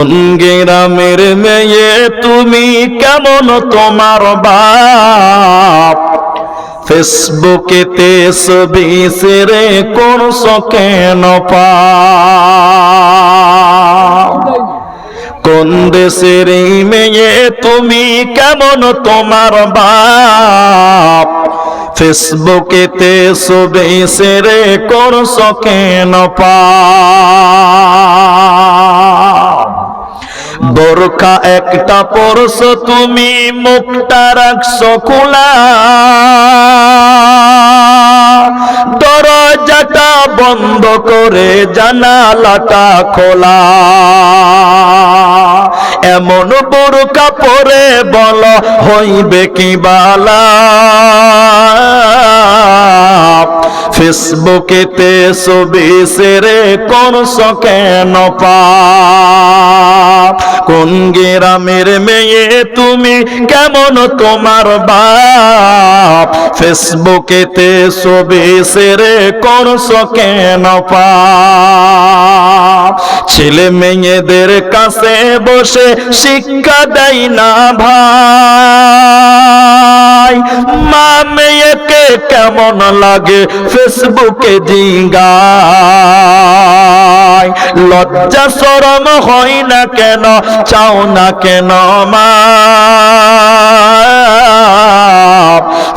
গ্রামের মেয়ে তুমি কেমন তোমার বাপ ফেসবুকেতে ছবি ছেড়ে করছো কেন পাপ কোন দেশের মেয়ে তুমি কেমন তোমার বাপ ফেসবুকেতে ছবি ছেড়ে করছো কেন পাপ বোরকা একটা পরছো তুমি মুখটা রাখছো খোলা দরজাটা বন্ধ করে জানালাটা খোলা এমন বোরকা পরে বলো হইবে কি বালা ফেসবুকেতে ছবি ছেড়ে করছো কেন পাপ কোন গ্রামের মেয়ে তুমি কেমন তোমার বাপ ফেসবুকেতে ছবি ছেড়ে করছো কেন পাপ ছেলে মেয়েদের কাছে বসে শিক্ষা দেয় না ভাই মা মেয়েকে কেমন লাগে ফেসবুকে জিঙ্গায় লজ্জা শরম হয় না কেন চাও না কেন মা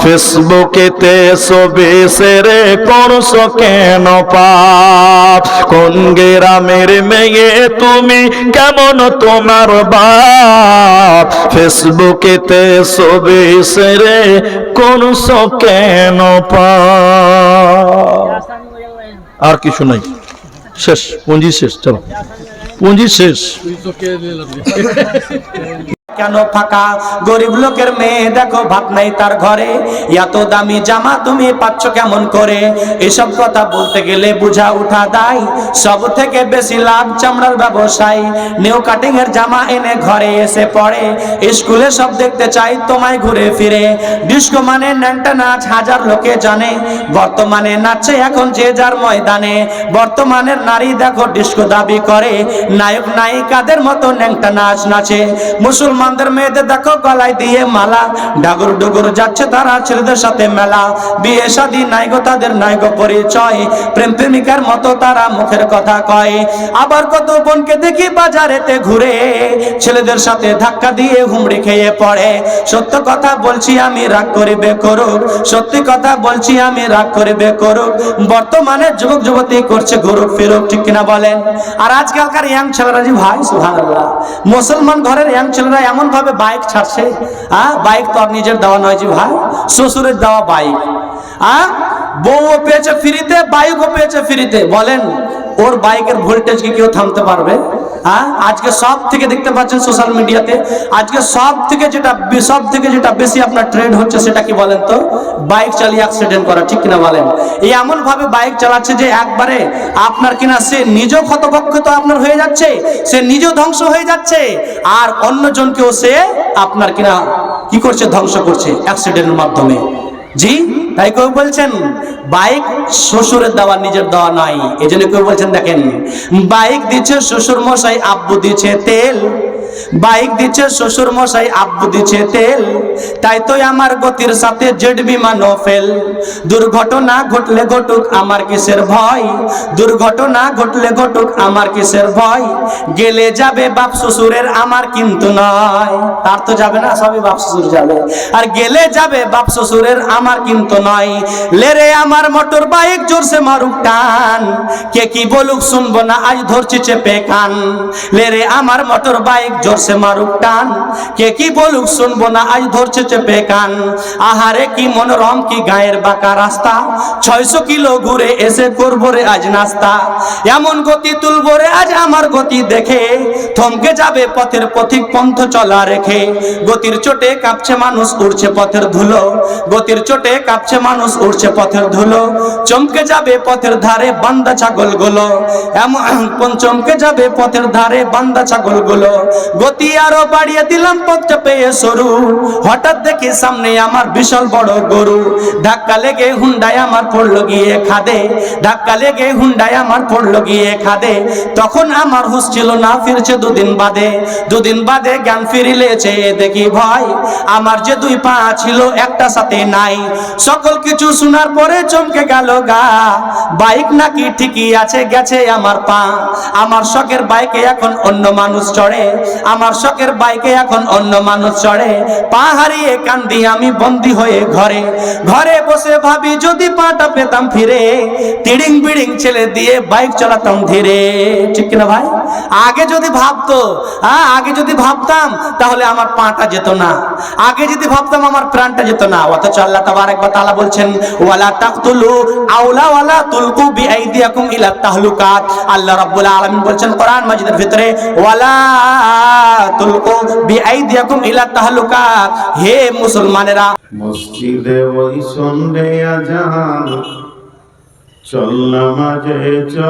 ফেসবুকেতে ছবি ছেড়ে করছো কেন পাপ কোন গ্রামের মেয়ে তুমি কেমন তোমার বাপ ফেসবুকেতে ছবি ছেড়ে করছো কেন পাপ আর কিছু নাই শেষ পুঁজি শেষ চলো পুঁজি শেষ কেন ফাঁকা গরিব লোকের মেয়ে দেখো ভাত নাই তার ঘরে এত দামি জামা তুমি পাচ্ছ কেমন করে এসব কথা বলতে গেলে বুঝা উঠা দায় সব থেকে বেশি লাভ চামড়ার ব্যবসায় নিউ কাটিং এর জামা এনে ঘরে এসে পড়ে স্কুলে সব দেখতে চাই তোমায় ঘুরে ফিরে ডিস্কো মানে ন্যাংটা নাচ হাজার লোকে জানে বর্তমানে নাচে এখন যে যার ময়দানে বর্তমানের নারী দেখো ডিস্কো দাবি করে নায়ক নায়িকাদের মতো ন্যাংটা নাচ নাচে মুসলমানদের মেয়েদের দেখো গলায় দিয়ে মালা ডাগর ডুগুর যাচ্ছে তারা ছেলেদের সাথে মেলা বিয়ে শাদী নাই গো তাদের নাই গো পরিচয় প্রেম প্রেমিকার মতো তারা মুখের কথা কয় আবার কত বোনকে দেখি বাজারেতে ঘুরে ছেলেদের সাথে ধাক্কা দিয়ে হুমড়ি খেয়ে পড়ে সত্য কথা বলছি আমি রাগ করিবে করুক সত্যি কথা বলছি আমি রাগ করিবে করুক বর্তমানে যুবক যুবতী করছে ঘুরুক ফিরুক ঠিক কিনা বলেন আর আজকালকার ইয়াং ছেলেরা জি ভাই সুবহানাল্লাহ মুসলমান ঘরের ইয়াং ছেলেরা এমন ভাবে বাইক ছাড়ছে বাইক তো আর নিজের দেওয়া নয় জি ভাই শ্বশুরের দেওয়া বাইক বউও পেয়েছে ফ্রিতে বাইকও পেয়েছে ফ্রিতে বলেন ওর বাইকের ভোল্টেজ কি কেউ থামতে পারবে আজকে সব থেকে দেখতে পাচ্ছেন সোশ্যাল মিডিয়াতে আজকে সব থেকে যেটা বেশি আপনার ট্রেন্ড হচ্ছে সেটা কি বলেন তো বাইক চালিয়ে অ্যাক্সিডেন্ট করা ঠিক কিনা বলেন এই এমন ভাবে বাইক চালাচ্ছে যে একবারে আপনার কিনা সে নিজেও ক্ষতবিক্ষত আপনার হয়ে যাচ্ছে সে নিজেও ধ্বংস হয়ে যাচ্ছে আর অন্যজনকেও সে আপনার কিনা কি করছে ধ্বংস করছে অ্যাক্সিডেন্টের মাধ্যমে জি তাই কেউ বলছেন বাইক শ্বশুরের দেওয়া নিজের দেওয়া নয় এই জন্য কেউ বলছেন দেখেন বাইক দিচ্ছে শ্বশুর মশাই আব্বু দিচ্ছে তেল বাইক দিচ্ছে শ্বশুর মশাই আব্বু দিচ্ছে তেল তাই তো আমার গতির সাথে জেড বিমানও ফেল দুর্ঘটনা ঘটলে ঘটুক আমার কিসের ভয় দুর্ঘটনা ঘটলে ঘটুক আমার কিসের ভয় গেলে যাবে বাপ শ্বশুরের আমার কিন্তু নয় তার তো যাবে না সবই বাপ শ্বশুর যাবে আর গেলে যাবে বাপ শ্বশুরের আমার কিন্তু নয় লেরে আমার মোটর বাইক জোরসে মারুক টান কে কি বলুক শুনবো না আজ ধরছি চেপে কান লেরে আমার মোটর বাইক জোরসে মারুক টান কে কি বলুক শুনবো না আজ ধরছে চেপে কান আহারে কি মনোরম কি গায়ের বাঁকা রাস্তা 600 কিলো ঘুরে এসে করবো রে আজ নাস্তা এমন গতি তুলবো রে আজ আমার গতি দেখে থমকে যাবে পথের পথিক পন্থ চলা রেখে গতির চোটে কাঁপছে মানুষ উড়ছে পথের ধুলো গতির চোটে কাঁপছে মানুষ উড়ছে পথের ধুলো চমকে যাবে পথের ধারে বান্দা ছাগল গুলো এমন চমকে যাবে পথের ধারে বান্দা ছাগল গুলো গতি আরো বাড়িয়ে দিলাম পথটা পেয়ে সরু, হঠাৎ দেখি সামনে আমার বিশাল বড় গরু, ধাক্কা লেগে হুন্ডায় আমার পড়লো গিয়ে খাদে, ধাক্কা লেগে হুন্ডায় আমার পড়লো গিয়ে খাদে। তখন আমার হুঁশ ছিল না, ফিরছে দুদিন বাদে জ্ঞান ফিরিলেছে, দেখি ভয় আমার যে দুই পা ছিল একটা সাথে নাই। সকল কিছু শোনার পরে চমকে গেল গা, বাইক নাকি ঠিকই আছে, গেছে আমার পা। আমার শখের বাইকে এখন অন্য মানুষ চড়ে, আমার শখের বাইকে এখন অন্য মানুষ চড়ে। পা হারিয়ে কান্দি আমি বন্দি হয়ে ঘরে, ঘরে বসে ভাবি যদি পাটা পেতাম ফিরে, তিড়িং বিড়িং ছেলে দিয়ে বাইক চালাতাম ধীরে। ঠিক কিনা ভাই? আগে যদি ভাবতো, আগে যদি ভাবতাম তাহলে আমার পাটা যেত না, আগে যদি ভাবতাম আমার প্রাণটা যেত না। অথচ আল্লাহ তাবারক ওয়া তাআলা বলছেন ওয়ালা তাকতুলু আওলা ওয়ালা তুলকু বিআইদিয়াকুম ইলা তাহলুকাত। আল্লাহ রাব্বুল আলামিন বলছেন কোরআন মাজিদের ভিতরে ওয়ালা তুলকু বিআইদিয়াকুম ইলা তাহলুকাত। হে মুসলমানেরা, মসজিদে ওই সন্ধ্যে আজান, চল নামাজে চল,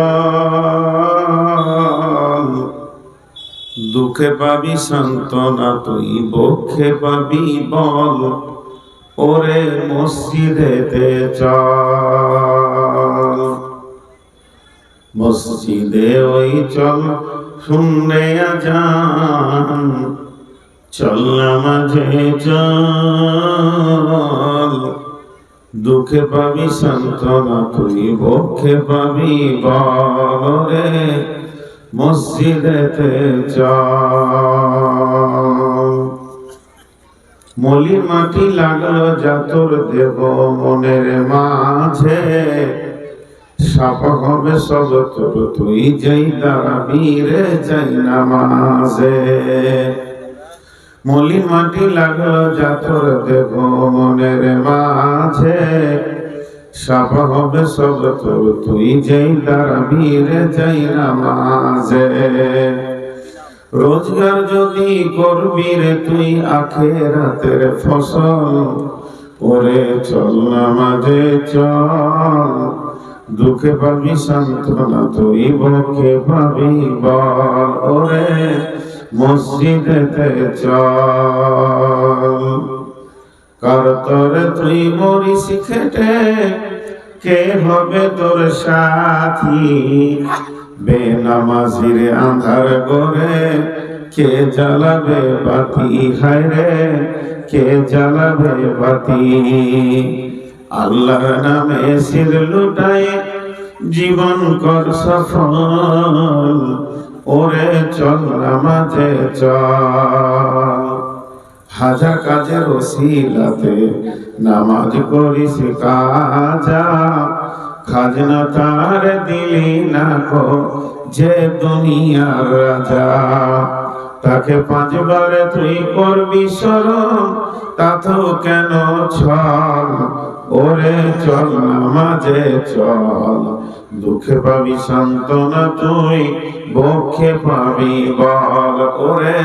দুঃখে পাবি সান্ত্বনা তুই বক্ষে পাবি বল, ওরে মসজিদেতে চল। মসজিদে ওই চল শুনলে আজান, চল নামাজে চল, দুঃখে পাবি সান্ত্বনা তুই বক্ষে পাবি বল, রে মসজিদেতে চল। মলি মাটি লাগলো জাতর দেব মনের মাঝে, সাফা হবে সব তোর তুই যেই দাঁড়াবি রে যাই নামাজে। মলি মাটি লাগলো জাতর দেব মনের মাঝে, সাফা হবে সব তোর তুই যেই দাঁড়াবি রে যাই নামাজে। রোজগার যদি করবি রে তুই আখিরাতের ফসল, ওরে চল নামাজে চল, দুঃখে পাবি সান্ত্বনা তুই বক্ষে পাবি বল, ওরে মসজিদেতে চল। কার তরে তুই মরিস খেটে, কে হবে তোর সাথী, বেনামাজির আঁধার করে কে জ্বালাবে বাতি, হায় রে কে জ্বালাবে বাতি। আল্লাহর নামে সির লুটায় জীবন কর সফল, ওরে চল নামাজে চল। হাজার কাজের ওসিলাতে নামাজ করিস কাজা, খাজনা তার দিলি না কো যে দুনিয়ার রাজা। তাকে পাঁচবারে তুই করবি শরণ, তা তো কেন ছল, ওরে চল নামাজে চল, দুঃখে পাবি সান্ত্বনা তুই বক্ষে পাবি বল, ওরে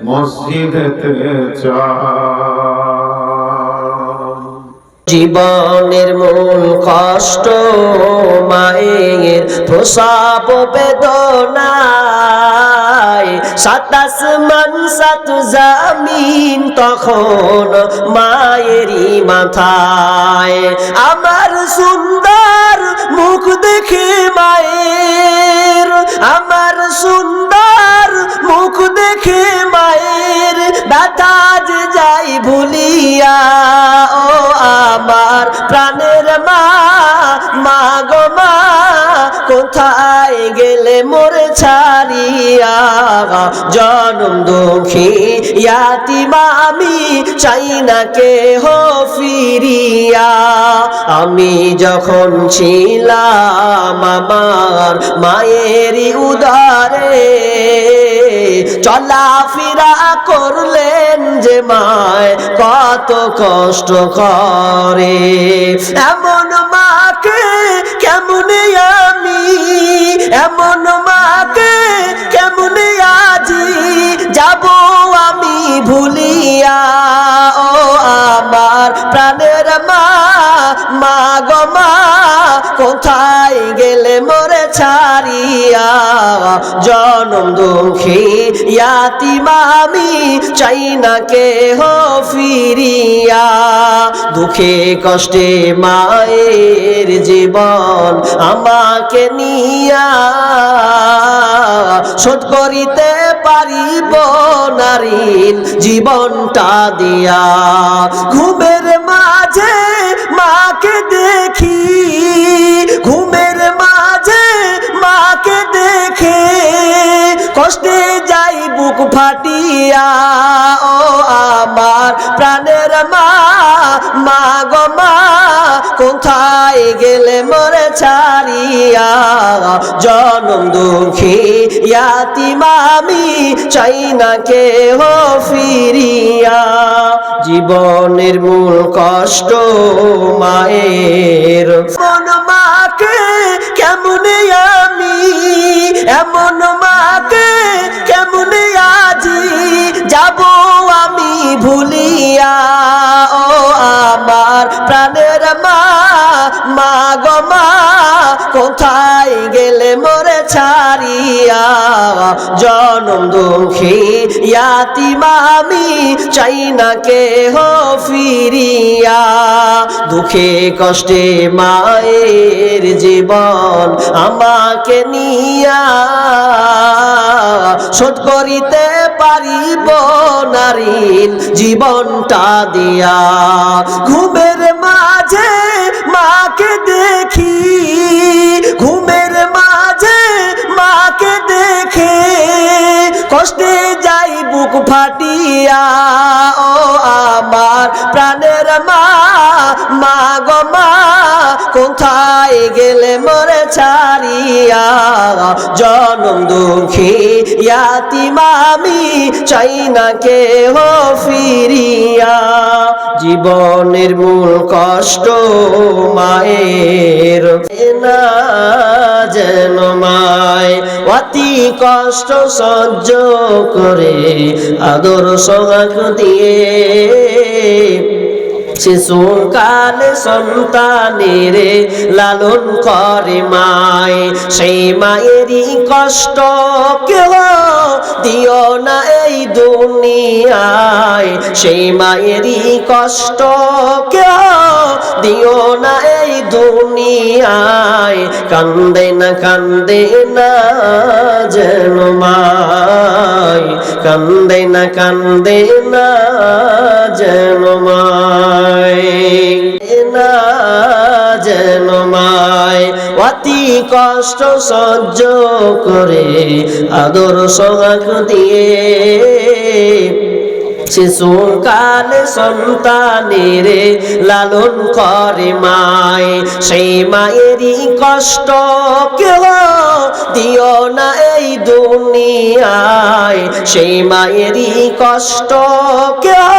মসজিদেতে চল। জীবনের মূল কষ্ট মায়ের প্রসব বেদনায়, সাত আসমান সাত জমিন তখন মায়েরই মাথায়। আমার সুন্দর মুখ দেখে মায়ের, আমার সুন্দর মুখ দেখে মায়ের ব্যথা যে যাই ভুলিয়া, ও আমার প্রাণের মা, মা গো মা কোথায় গেলে মোরে ছাড়িয়া। জনম দুঃখী ইয়াতিম আমি চাই না কেহ ফিরিয়া। আমি যখন ছিলাম আমার মায়েরই উদরে, চলাফেরা করলেন যে মায় কত কষ্ট করে। এমন মাকে কেমনে আমি, এমন মাকে কেমনে আজি যাব আমি ভুলিয়া। ও আমার প্রাণের মা, মা গো মা কোথায় গেলে মোরে ছাড়িয়া। জনম দুঃখী ইয়াতিম আমি চাই না কেহ ফিরিয়া দুঃখে কষ্টে মায়ের জীবন আমাকে নিয়া শোধ করিতে পারিব নারীন জীবনটা দিয়া ঘুমের মাঝে মাকে দেখি ঘুমের মাঝে মাকে দেখে কষ্টে যাই বুক ফাটিয়া ও আমার প্রাণের মা মা গো মা কোথায় গেলে মোরে ছাড়িয়া জনম দুঃখী ইয়াতিম আমি চাই না কেহ ফিরিয়া জীবনের মূল কষ্ট মায়ের মন মাকে কেমনে আমি এমন মাকে কেমনে আজি যাব আমি ভুলিয়া ও আমার প্রাণের মা মা গো মা কোথায় গেলে মোরে ছাড়িয়া জনম দুঃখী ইয়াতিম আমি চাই না কেহ ফিরিয়া দুঃখে কষ্টে মায়ের জীবন আমাকে নিয়া শোধ করিতে পারিব নারীন জীবনটা দিয়া ঘুমের মাঝে মাকে দেখি ঘুমের মাঝে মাকে দেখে কষ্টে যাই বুক ফাটিয়া ও আমার প্রাণের মা মা গো মা কোথায় গেলে মোরে ছাড়িয়া জনম দুঃখী ইয়াতিম আমি চাই না কেহ ফিরিয়া জীবনের মূল কষ্ট মায়ের না যেন মায় অতি কষ্ট সহ্য করে আদর সোহাগ দিয়ে শিশুকালে সন্তানের লালন করে মায় সেই মায়েরই কষ্ট কেহ দিও না এই দুনিয়ায় সেই মায়েরই কষ্ট কেহ দিও না এই দুনিয়ায় কান্দে না যেন মায় কান্দে না যেন মায় না যেন মায় অতি কষ্ট সহ্য করে আদর সোহাগ দিয়ে শিশুকালে সন্তানের লালন করে মায় সেই মায়েরই কষ্ট কেহ দিও না এই দুনিয়ায় সেই মায়েরই কষ্ট কেহ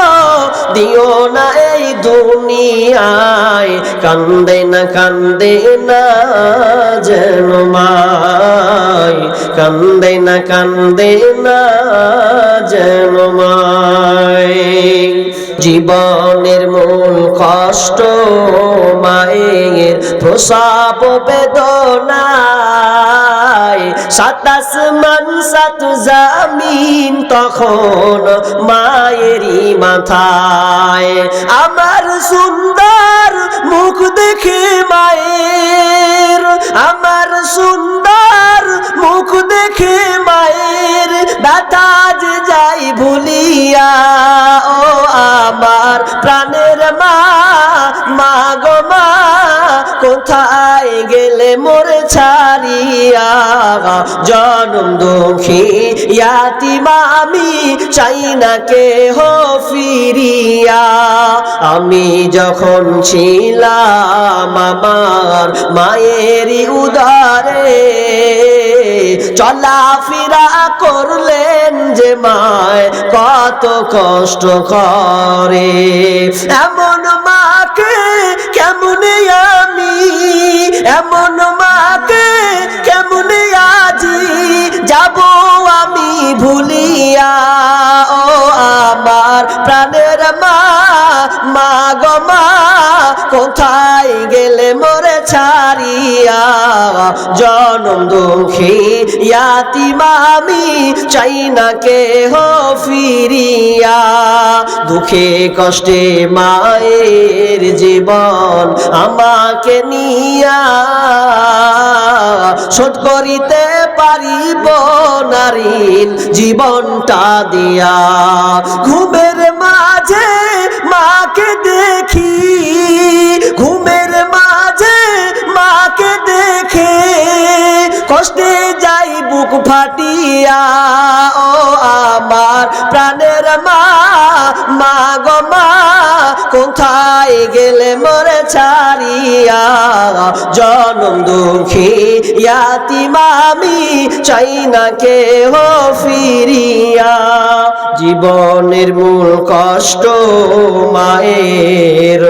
দিও না এই দুনিয়ায় কান্দে না যেন মায় কান্দে না যেন মায় জীবনের মূল কষ্ট মায়ের প্রসব বেদনায় সাত আসমান সাত জমিন তখন মায়েরই মাথায় আমার সুন্দর মুখ দেখে মায়ের আমার সুন্দর মুখ দেখে মায়ের ব্যথা যে যাই ভুলিয়া ও আমার প্রাণের মা মা গো মা কোথায় গেলে মোরে ছাড়িয়া জনম দুঃখী ইয়াতিম আমি চাই না কেহ ফিরিয়া আমি যখন ছিলাম আমার মায়েরই উদারে চলাফেরা করলেন যে মায় কত কষ্ট করে এমন মাকে কেমনে আমি এমন মাকে কেমনে আজি যাব আমি ভুলিয়া ও আমার প্রাণের মা মা গো মা কোথায় গেলে মোরে ছাড়িয়া দিয়া, জনম দুঃখী ইয়াতিম আমি, চাই না কেহ ফিরিয়া। দুঃখে কষ্টে মায়ের জীবন আমাকে নিয়া, শোধ করিতে পারিব নারীন জীবনটা দিয়া। ঘুমের মাঝে মাকে দেখি, ঘুমের মাঝে মাকে দেখে কষ্টে যাই বুক ফাটিয়া। ও আমার প্রাণের মা, মা গো মা, কোথায় গেলে মোরে ছাড়িয়া। জনম দুঃখী ইয়াতিম আমি, চাই না কেহ ফিরিয়া। জীবনের মূল কষ্ট মায়ের,